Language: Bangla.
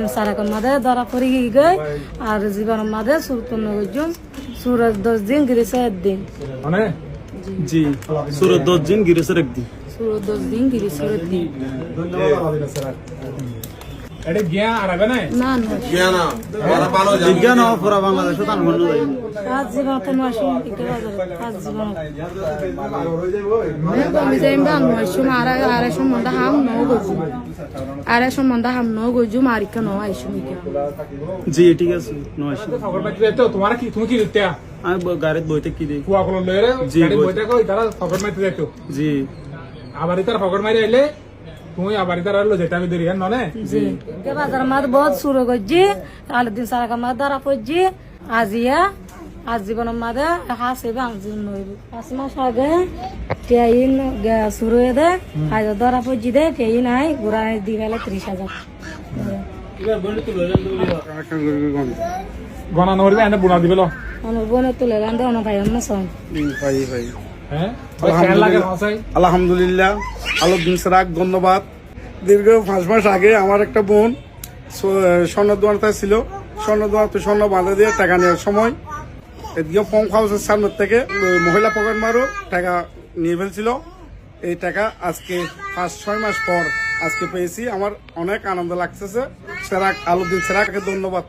আলাদিন সারাকের মাঝে ধরা পড়ে গই আর জীবনের মাঝে সুরতন্য গজুম সুরজ 10 দিন গিরেছে একদিন মানে জি সুরত 10 দিন গিরেছে একদিন সুরজ 10 দিন গিরেছে একদিন এটা গিয়া আরাবে না না না Giana, para palo ya. বিজ্ঞান ও পুরা বাংলাদেশে তার মন্য যাই আজ জীবন তো নয়শো টিকে বাজারে আজ জীবন আমি যাই বা নয়শো মারা আড়াইশো মন্দা হাম ন গজু আড়াইশো মন্দা হাম ন গজু মারিকা ন আইশো মিকে জি ঠিক আছে নয় খবর পাইতে তো তোমার কি তুমি কি দিতে আমি গাড়িতে বইতে কি দিই কুয়া কোন লয়রে জি, গাড়ি বই- বইতে কই তারা খবর মাইতে যেত জি আবার তার খবর মাইরে আইলে তুমি আবার তার আইলো যেটা আমি ধরি ননে জি কে বাজার মাঝ বহুত সুর গজি আলাদিন সারাকা মাঝ ধরা পড়ছি আজিয়া আজ জীবনের মাঝে হাসে ভাঙছি নইব 5 মাস আগে টেইন শুরু হয়ে দে আজ ধরা পড়ছি দে টেইন আই ঘুরাই দি গেলে 30,000 গনা নরবে এনে বুনা দিবেলো আমার বোনে তুলে রান্ধে অন ভাই অন্য সন ভাই ভাই হ্যাঁ খেয়াল লাগে হাসাই আলহামদুলিল্লাহ আলোদ্দিন সেরাক ধন্যবাদ। দীর্ঘ 5 মাস আগে আমার একটা বোন স্বর্ণ দোয়ানতে ছিল, স্বর্ণ দোয়ানতে স্বর্ণ বাঁধা দিয়ে টাকা নেওয়ার সময় এদিকে পম্প হাউসের সামনের থেকে মহিলা পকেট মারও টাকা নিয়ে ফেলছিল। এই টাকা আজকে 5-6 মাস পর আজকে পেয়েছি, আমার অনেক আনন্দ লাগতেছে। সেরাক আলোদ্দিন সেরাককে ধন্যবাদ।